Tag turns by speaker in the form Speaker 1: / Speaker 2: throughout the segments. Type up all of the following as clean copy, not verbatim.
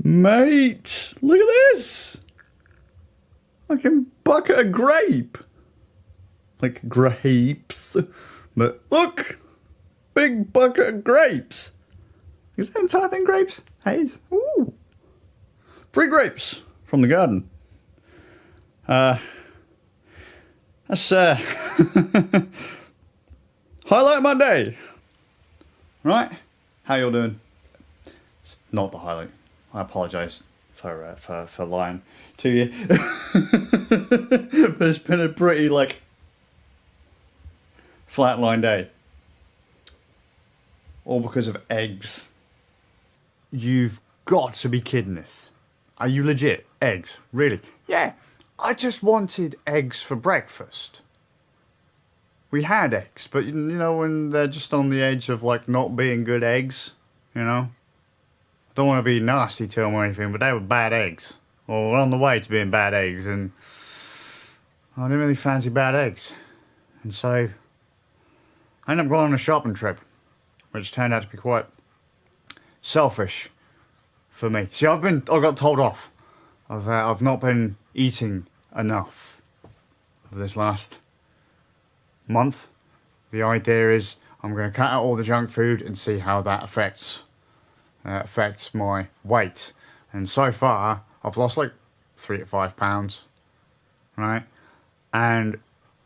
Speaker 1: Mate, look at this. Fucking bucket of grape. Like grapes. But look, big bucket of grapes. Is that entire thing grapes? Haze? Ooh. Free grapes from the garden. That's highlight of my day. Right? How y'all doing? It's not the highlight. I apologise for lying to you. But it's been a pretty, flatline day. All because of eggs. You've got to be kidding us. Are you legit? Eggs? Really? Yeah. I just wanted eggs for breakfast. We had eggs, but you know when they're just on the edge of not being good eggs, you know? Don't want to be nasty to them or anything, but they were bad eggs. Or on the way to being bad eggs, and I didn't really fancy bad eggs. And so I ended up going on a shopping trip, which turned out to be quite selfish for me. See, I got told off. I've not been eating enough for this last month. The idea is I'm going to cut out all the junk food and see how that affects my weight. And so far, I've lost 3 to 5 pounds, right? And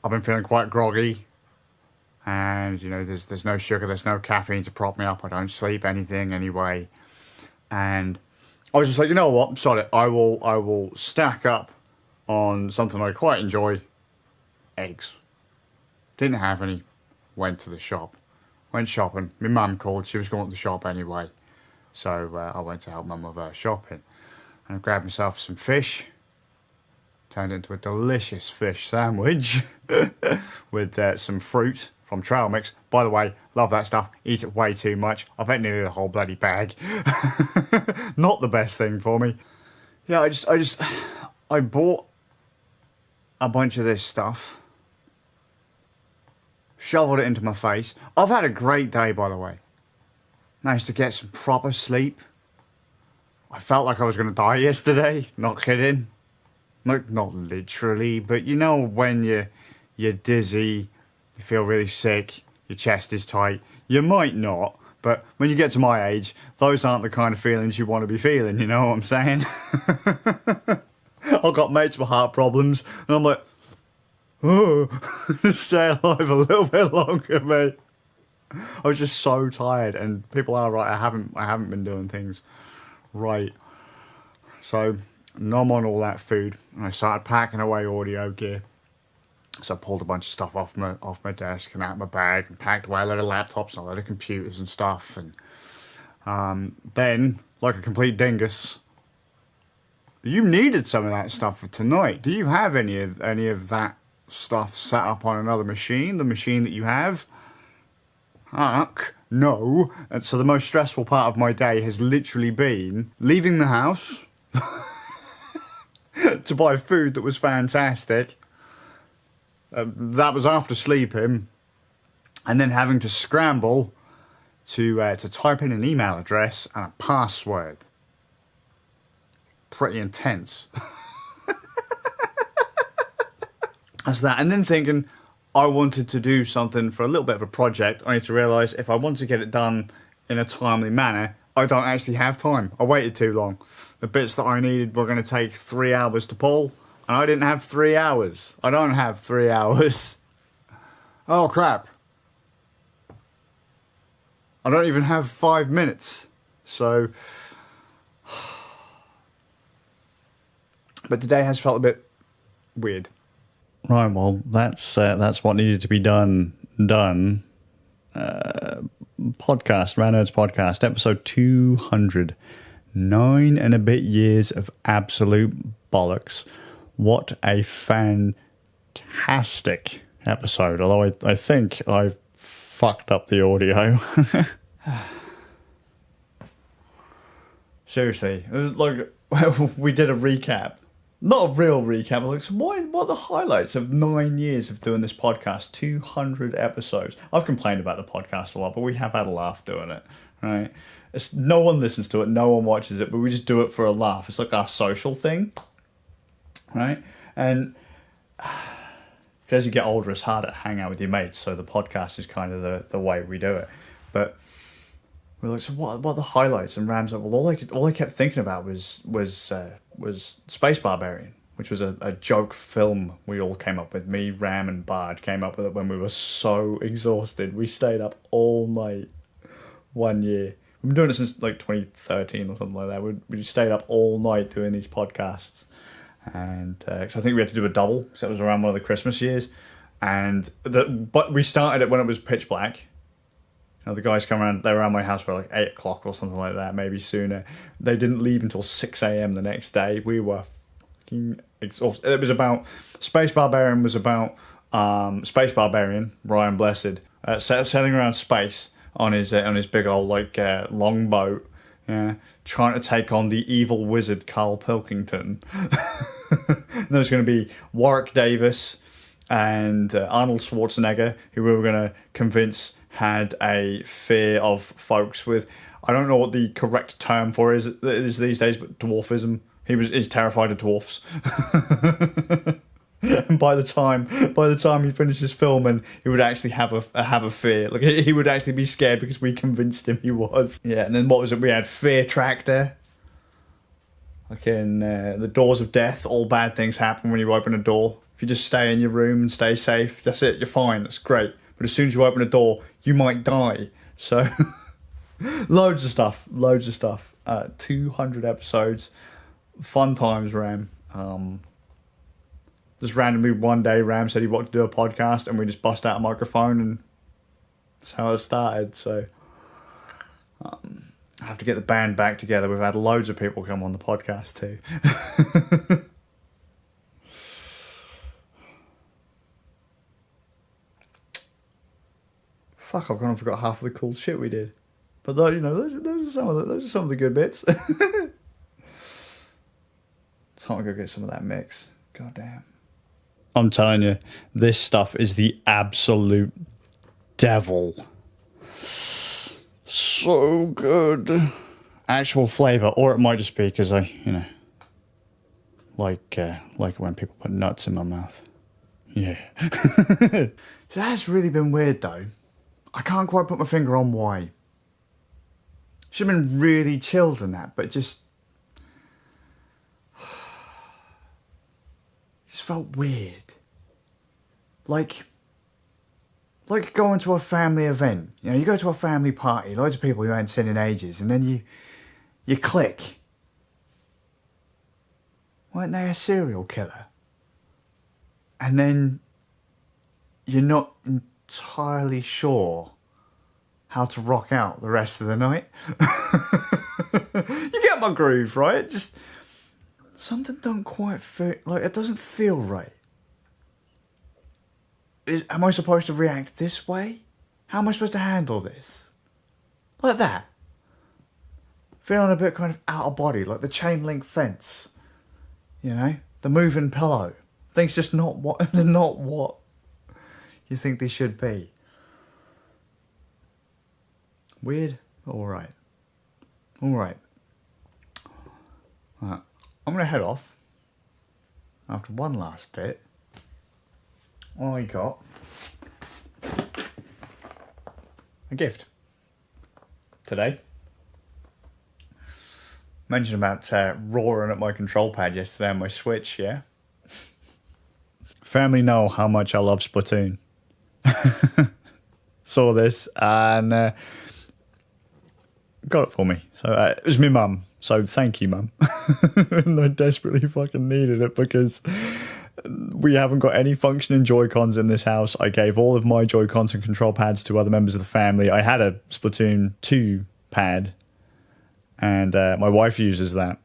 Speaker 1: I've been feeling quite groggy. And there's no sugar, there's no caffeine to prop me up. I don't sleep anything anyway. And I was just like, you know what? Sod it. I will stack up on something I quite enjoy. Eggs. Didn't have any. Went to the shop. Went shopping. My mum called. She was going to the shop anyway. So I went to help mum with her shopping. And I grabbed myself some fish. Turned it into a delicious fish sandwich. With some fruit from Trail Mix. By the way, love that stuff. Eat it way too much. I've ate nearly the whole bloody bag. Not the best thing for me. Yeah, I bought a bunch of this stuff. Shoveled it into my face. I've had a great day, by the way. Managed to get some proper sleep. I felt like I was going to die yesterday. Not kidding. Not literally, but you know when you're dizzy, you feel really sick, your chest is tight. You might not, but when you get to my age, those aren't the kind of feelings you want to be feeling, you know what I'm saying? I've got mates with heart problems, and I'm like, oh, stay alive a little bit longer, mate. I was just so tired, and people are right, I haven't been doing things right. So nom on all that food, and I started packing away audio gear. So I pulled a bunch of stuff off my desk and out of my bag and packed away a load of laptops and a load of computers and stuff. And then, like a complete dingus, you needed some of that stuff for tonight. Do you have any of that stuff set up on another machine? The machine that you have? Heck, no. And so the most stressful part of my day has literally been leaving the house to buy food that was fantastic. That was after sleeping, and then having to scramble to type in an email address and a password. Pretty intense. That's that. And then thinking I wanted to do something for a little bit of a project. I need to realise if I want to get it done in a timely manner, I don't actually have time. I waited too long. The bits that I needed were going to take 3 hours to pull. And I didn't have 3 hours. I don't have 3 hours. Oh, crap. I don't even have 5 minutes. So... But today has felt a bit weird. Right, well, that's what needed to be done. Podcast, Rare Nerds Podcast, episode 200. 9 and a bit years of absolute bollocks. What a fantastic episode. Although I think I fucked up the audio. Seriously. It was we did a recap. Not a real recap. So what are the highlights of 9 years of doing this podcast? 200 episodes. I've complained about the podcast a lot, but we have had a laugh doing it, right? No one listens to it, no one watches it, but we just do it for a laugh. It's like our social thing, right? And as you get older, it's harder to hang out with your mates, so the podcast is kind of the way we do it. But we're like, so what are the highlights? And Ram's like, well, all I kept thinking about was Space Barbarian, which was a joke film we all came up with. Me, Ram, and Bard came up with it when we were so exhausted. We stayed up all night one year. We've been doing it since like 2013 or something like that. We stayed up all night doing these podcasts. And cause I think we had to do a double, because it was around one of the Christmas years. But we started it when it was pitch black. You know, the guys come around, they were around my house by like 8 o'clock or something like that, maybe sooner. They didn't leave until 6 a.m. the next day. We were fucking exhausted. It was about, Space Barbarian was about Space Barbarian, Ryan Blessed, sailing around space on his big old like longboat, yeah, trying to take on the evil wizard Carl Pilkington. There's going to be Warwick Davis and Arnold Schwarzenegger, who we were going to convince had a fear of folks with, I don't know what the correct term for is these days, but dwarfism. He's terrified of dwarfs. And by the time he finished his film, and he would actually have a fear, like he would actually be scared because we convinced him he was. Yeah, and then what was it? We had Fear Tractor. Like in The Doors of Death, all bad things happen when you open a door. If you just stay in your room and stay safe, that's it. You're fine. That's great. But as soon as you open a door, you might die. So loads of stuff. 200 episodes. Fun times, Ram. Just randomly one day, Ram said he wanted to do a podcast, and we just bust out a microphone, and that's how it started. So I have to get the band back together. We've had loads of people come on the podcast too. Fuck, I've gone and forgot half of the cool shit we did. But though, you know, those are some of the good bits. Time to go get some of that mix. God damn. I'm telling you, this stuff is the absolute devil. So good. Actual flavour, or it might just be because I, you know, like when people put nuts in my mouth. Yeah. That's really been weird though. I can't quite put my finger on why. Should have been really chilled in that, but just felt weird. Like going to a family event. You know, you go to a family party, loads of people you haven't seen in ages, and then you click. Weren't they a serial killer? And then you're not entirely sure how to rock out the rest of the night. You get my groove, right? Just something don't quite feel, like it doesn't feel right. Am I supposed to react this way? How am I supposed to handle this? Like that. Feeling a bit kind of out of body, like the chain link fence. You know? The moving pillow. Things just not what they're not what you think they should be. Weird? Alright. Alright. Right. I'm going to head off. After one last bit, I got a gift today. Mentioned about roaring at my control pad yesterday on my Switch, yeah? Family know how much I love Splatoon. Saw this and got it for me. So it was my mum. So thank you, Mum. And I desperately fucking needed it because we haven't got any functioning Joy-Cons in this house. I gave all of my Joy-Cons and control pads to other members of the family. I had a Splatoon 2 pad, and my wife uses that.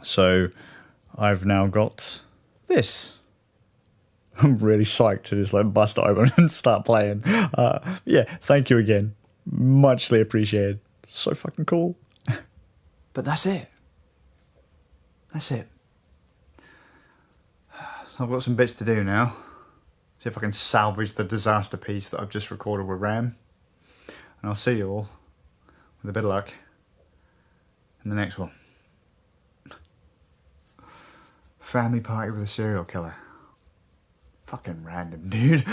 Speaker 1: So I've now got this. I'm really psyched to just like bust it open and start playing. Yeah, thank you again. Muchly appreciated. So fucking cool. But that's it. That's it. So I've got some bits to do now. See if I can salvage the disaster piece that I've just recorded with Ram. And I'll see you all with a bit of luck. And the next one. Family party with a serial killer. Fucking random, dude.